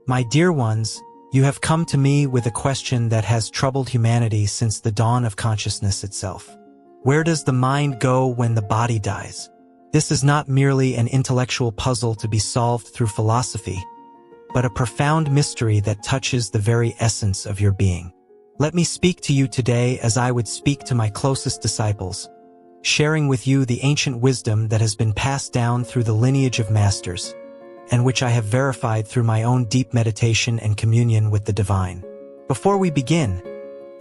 My dear ones, you have come to me with a question that has troubled humanity since the dawn of consciousness itself. Where does the mind go when the body dies? This is not merely an intellectual puzzle to be solved through philosophy, but a profound mystery that touches the very essence of your being. Let me speak to you today as I would speak to my closest disciples, sharing with you the ancient wisdom that has been passed down through the lineage of masters, and which I have verified through my own deep meditation and communion with the divine. Before we begin,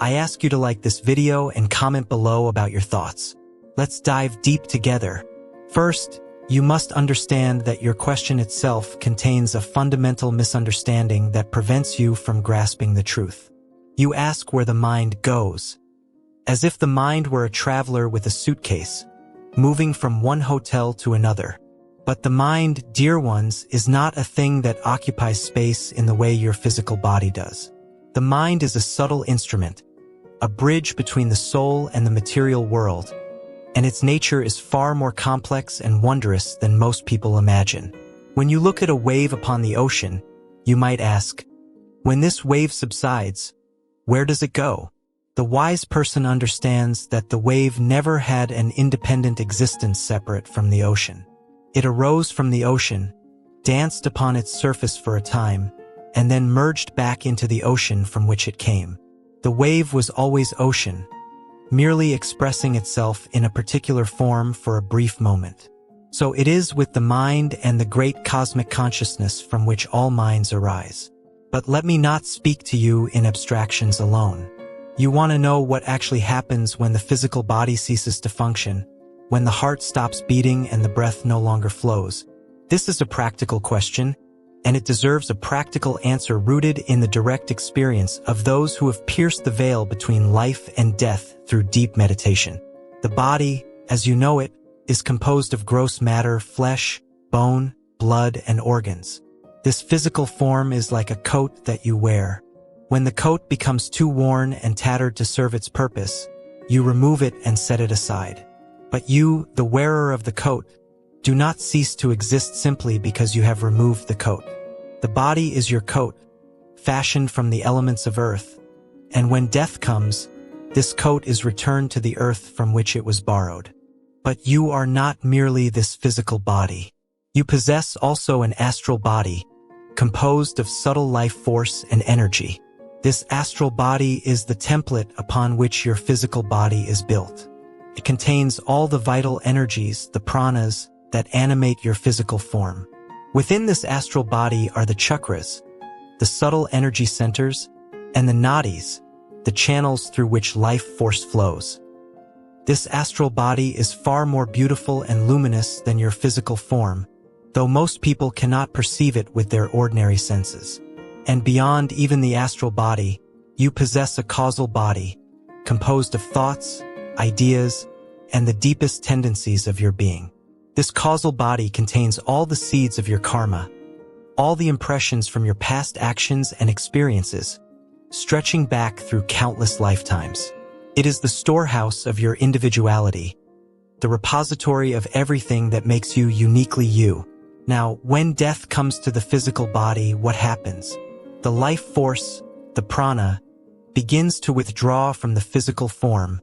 I ask you to like this video and comment below about your thoughts. Let's dive deep together. First, you must understand that your question itself contains a fundamental misunderstanding that prevents you from grasping the truth. You ask where the mind goes, as if the mind were a traveler with a suitcase, moving from one hotel to another. But the mind, dear ones, is not a thing that occupies space in the way your physical body does. The mind is a subtle instrument, a bridge between the soul and the material world, and its nature is far more complex and wondrous than most people imagine. When you look at a wave upon the ocean, you might ask, when this wave subsides, where does it go? The wise person understands that the wave never had an independent existence separate from the ocean. It arose from the ocean, danced upon its surface for a time, and then merged back into the ocean from which it came. The wave was always ocean, merely expressing itself in a particular form for a brief moment. So it is with the mind and the great cosmic consciousness from which all minds arise. But let me not speak to you in abstractions alone. You want to know what actually happens when the physical body ceases to function, when the heart stops beating and the breath no longer flows. This is a practical question, and it deserves a practical answer rooted in the direct experience of those who have pierced the veil between life and death through deep meditation. The body, as you know it, is composed of gross matter, flesh, bone, blood, and organs. This physical form is like a coat that you wear. When the coat becomes too worn and tattered to serve its purpose, you remove it and set it aside. But you, the wearer of the coat, do not cease to exist simply because you have removed the coat. The body is your coat, fashioned from the elements of earth, and when death comes, this coat is returned to the earth from which it was borrowed. But you are not merely this physical body. You possess also an astral body, composed of subtle life force and energy. This astral body is the template upon which your physical body is built. It contains all the vital energies, the pranas, that animate your physical form. Within this astral body are the chakras, the subtle energy centers, and the nadis, the channels through which life force flows. This astral body is far more beautiful and luminous than your physical form, though most people cannot perceive it with their ordinary senses. And beyond even the astral body, you possess a causal body, composed of thoughts, ideas, and the deepest tendencies of your being. This causal body contains all the seeds of your karma, all the impressions from your past actions and experiences, stretching back through countless lifetimes. It is the storehouse of your individuality, the repository of everything that makes you uniquely you. Now, when death comes to the physical body, what happens? The life force, the prana, begins to withdraw from the physical form,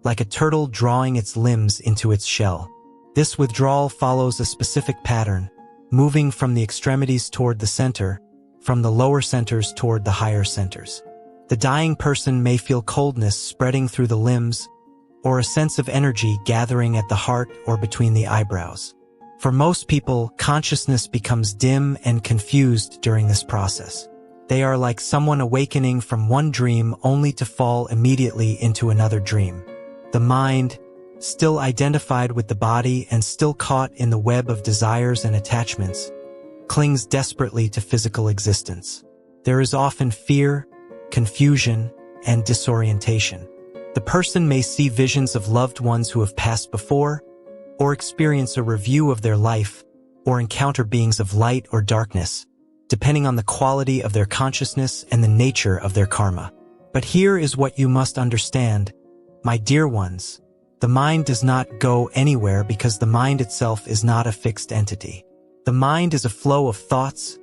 like a turtle drawing its limbs into its shell. This withdrawal follows a specific pattern, moving from the extremities toward the center, from the lower centers toward the higher centers. The dying person may feel coldness spreading through the limbs, or a sense of energy gathering at the heart or between the eyebrows. For most people, consciousness becomes dim and confused during this process. They are like someone awakening from one dream only to fall immediately into another dream. The mind, still identified with the body and still caught in the web of desires and attachments, clings desperately to physical existence. There is often fear, confusion, and disorientation. The person may see visions of loved ones who have passed before, or experience a review of their life, or encounter beings of light or darkness, depending on the quality of their consciousness and the nature of their karma. But here is what you must understand, my dear ones. The mind does not go anywhere because the mind itself is not a fixed entity. The mind is a flow of thoughts,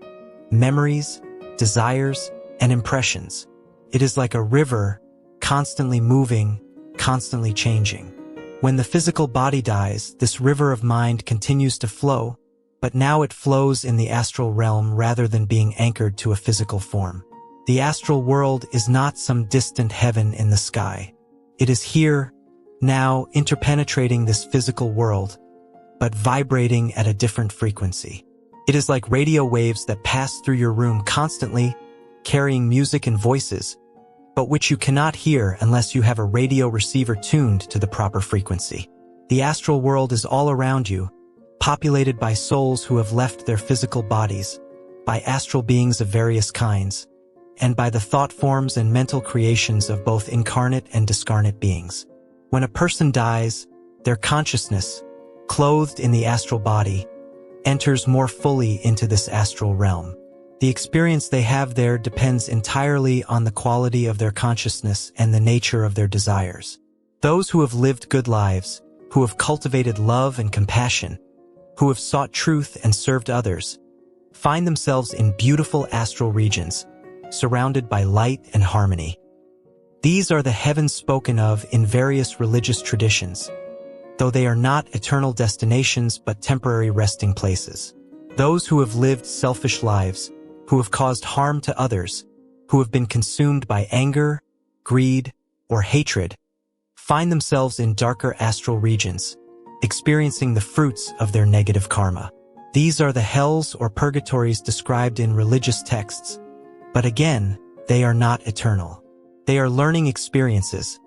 memories, desires, and impressions. It is like a river, constantly moving, constantly changing. When the physical body dies, this river of mind continues to flow, but now it flows in the astral realm rather than being anchored to a physical form. The astral world is not some distant heaven in the sky. It is here, now, interpenetrating this physical world, but vibrating at a different frequency. It is like radio waves that pass through your room constantly, carrying music and voices, but which you cannot hear unless you have a radio receiver tuned to the proper frequency. The astral world is all around you, populated by souls who have left their physical bodies, by astral beings of various kinds, and by the thought forms and mental creations of both incarnate and discarnate beings. When a person dies, their consciousness, clothed in the astral body, enters more fully into this astral realm. The experience they have there depends entirely on the quality of their consciousness and the nature of their desires. Those who have lived good lives, who have cultivated love and compassion, who have sought truth and served others, find themselves in beautiful astral regions, surrounded by light and harmony. These are the heavens spoken of in various religious traditions, though they are not eternal destinations but temporary resting places. Those who have lived selfish lives, who have caused harm to others, who have been consumed by anger, greed, or hatred, find themselves in darker astral regions, experiencing the fruits of their negative karma. These are the hells or purgatories described in religious texts, but again, they are not eternal. They are learning experiences,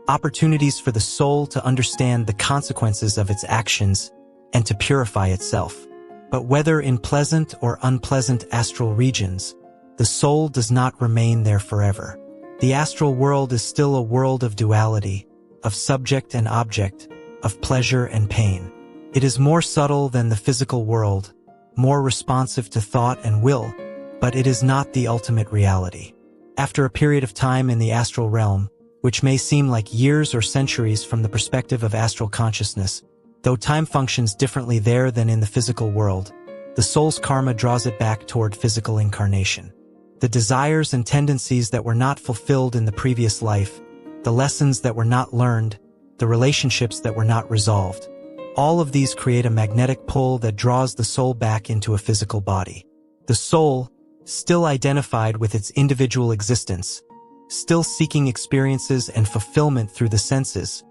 opportunities for the soul to understand the consequences of its actions and to purify itself. But whether in pleasant or unpleasant astral regions, the soul does not remain there forever. The astral world is still a world of duality, of subject and object, of pleasure and pain. It is more subtle than the physical world, more responsive to thought and will, but it is not the ultimate reality. After a period of time in the astral realm, which may seem like years or centuries from the perspective of astral consciousness, though time functions differently there than in the physical world, the soul's karma draws it back toward physical incarnation. The desires and tendencies that were not fulfilled in the previous life, the lessons that were not learned, the relationships that were not resolved, all of these create a magnetic pull that draws the soul back into a physical body. The soul, still identified with its individual existence, still seeking experiences and fulfillment through the senses,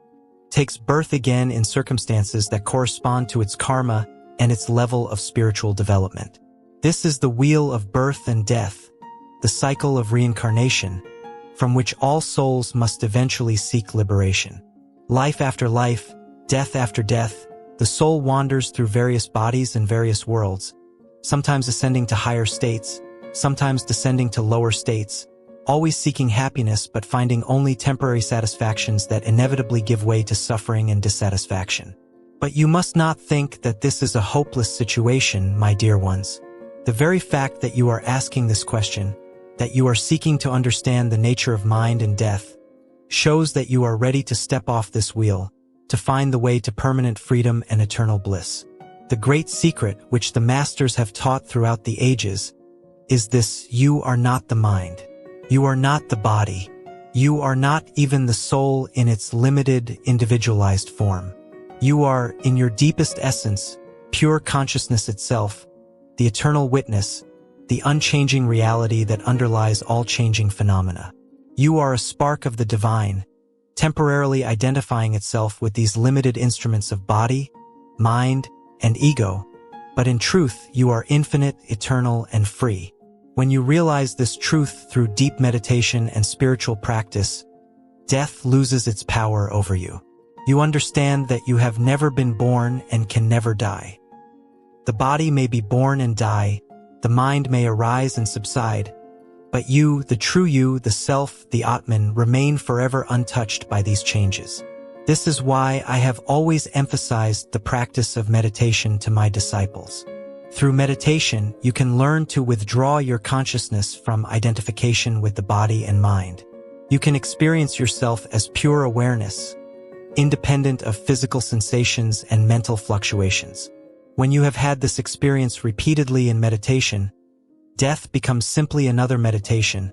takes birth again in circumstances that correspond to its karma and its level of spiritual development. This is the wheel of birth and death, the cycle of reincarnation, from which all souls must eventually seek liberation. Life after life, death after death, the soul wanders through various bodies and various worlds, sometimes ascending to higher states, sometimes descending to lower states, always seeking happiness but finding only temporary satisfactions that inevitably give way to suffering and dissatisfaction. But you must not think that this is a hopeless situation, my dear ones. The very fact that you are asking this question, that you are seeking to understand the nature of mind and death, shows that you are ready to step off this wheel, to find the way to permanent freedom and eternal bliss. The great secret which the masters have taught throughout the ages is this: you are not the mind. You are not the body. You are not even the soul in its limited, individualized form. You are, in your deepest essence, pure consciousness itself, the eternal witness, the unchanging reality that underlies all changing phenomena. You are a spark of the divine, temporarily identifying itself with these limited instruments of body, mind, and ego, but in truth you are infinite, eternal, and free. When you realize this truth through deep meditation and spiritual practice, death loses its power over you. You understand that you have never been born and can never die. The body may be born and die, the mind may arise and subside, but you, the true you, the self, the Atman, remain forever untouched by these changes. This is why I have always emphasized the practice of meditation to my disciples. Through meditation, you can learn to withdraw your consciousness from identification with the body and mind. You can experience yourself as pure awareness, independent of physical sensations and mental fluctuations. When you have had this experience repeatedly in meditation, Death becomes simply another meditation,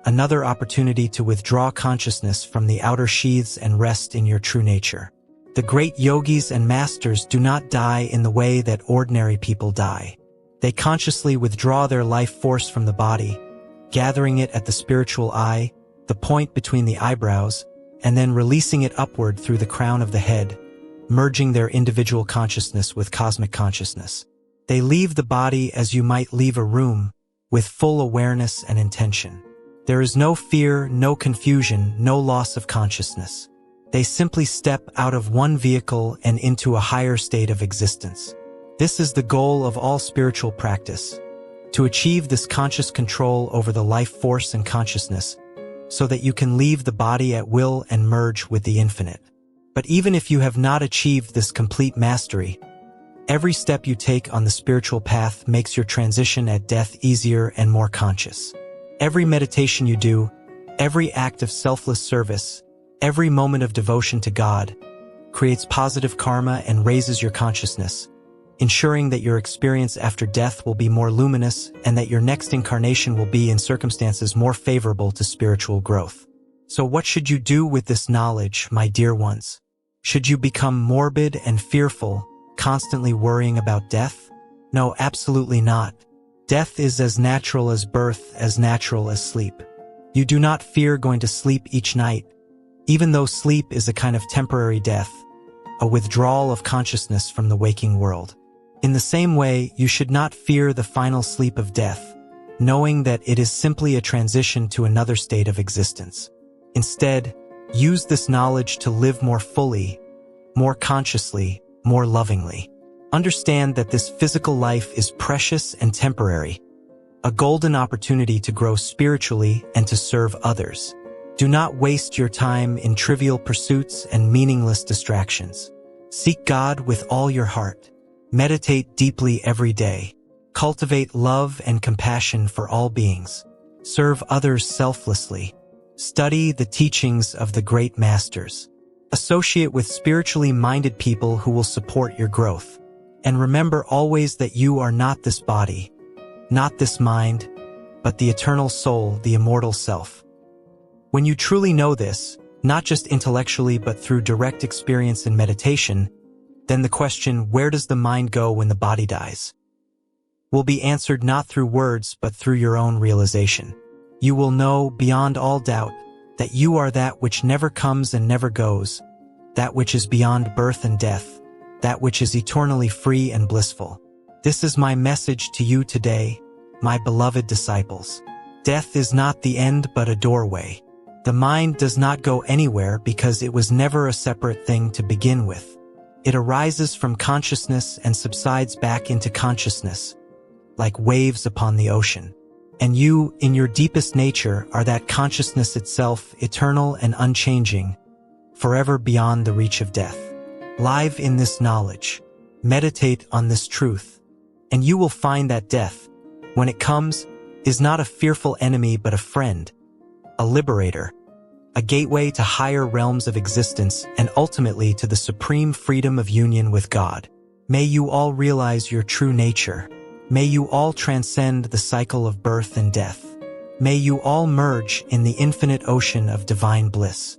another opportunity to withdraw consciousness from the outer sheaths and rest in your true nature. The great yogis and masters do not die in the way that ordinary people die. They consciously withdraw their life force from the body, gathering it at the spiritual eye, the point between the eyebrows, and then releasing it upward through the crown of the head, merging their individual consciousness with cosmic consciousness. They leave the body as you might leave a room, with full awareness and intention. There is no fear, no confusion, no loss of consciousness. They simply step out of one vehicle and into a higher state of existence. This is the goal of all spiritual practice, to achieve this conscious control over the life force and consciousness, so that you can leave the body at will and merge with the infinite. But even if you have not achieved this complete mastery, every step you take on the spiritual path makes your transition at death easier and more conscious. Every meditation you do, every act of selfless service, every moment of devotion to God, creates positive karma and raises your consciousness, ensuring that your experience after death will be more luminous and that your next incarnation will be in circumstances more favorable to spiritual growth. So what should you do with this knowledge, my dear ones? Should you become morbid and fearful, constantly worrying about death? No, absolutely not. Death is as natural as birth, as natural as sleep. You do not fear going to sleep each night, even though sleep is a kind of temporary death, a withdrawal of consciousness from the waking world. In the same way, you should not fear the final sleep of death, knowing that it is simply a transition to another state of existence. Instead, use this knowledge to live more fully, more consciously, more lovingly. Understand that this physical life is precious and temporary, a golden opportunity to grow spiritually and to serve others. Do not waste your time in trivial pursuits and meaningless distractions. Seek God with all your heart. Meditate deeply every day. Cultivate love and compassion for all beings. Serve others selflessly. Study the teachings of the great masters. Associate with spiritually minded people who will support your growth. And remember always that you are not this body, not this mind, but the eternal soul, the immortal self. When you truly know this, not just intellectually but through direct experience and meditation, then the question, where does the mind go when the body dies, will be answered not through words but through your own realization. You will know beyond all doubt that you are that which never comes and never goes, that which is beyond birth and death, that which is eternally free and blissful. This is my message to you today, my beloved disciples. Death is not the end but a doorway. The mind does not go anywhere because it was never a separate thing to begin with. It arises from consciousness and subsides back into consciousness, like waves upon the ocean. And you, in your deepest nature, are that consciousness itself, eternal and unchanging, forever beyond the reach of death. Live in this knowledge, meditate on this truth, and you will find that death, when it comes, is not a fearful enemy but a friend, a liberator, a gateway to higher realms of existence and ultimately to the supreme freedom of union with God. May you all realize your true nature. May you all transcend the cycle of birth and death. May you all merge in the infinite ocean of divine bliss.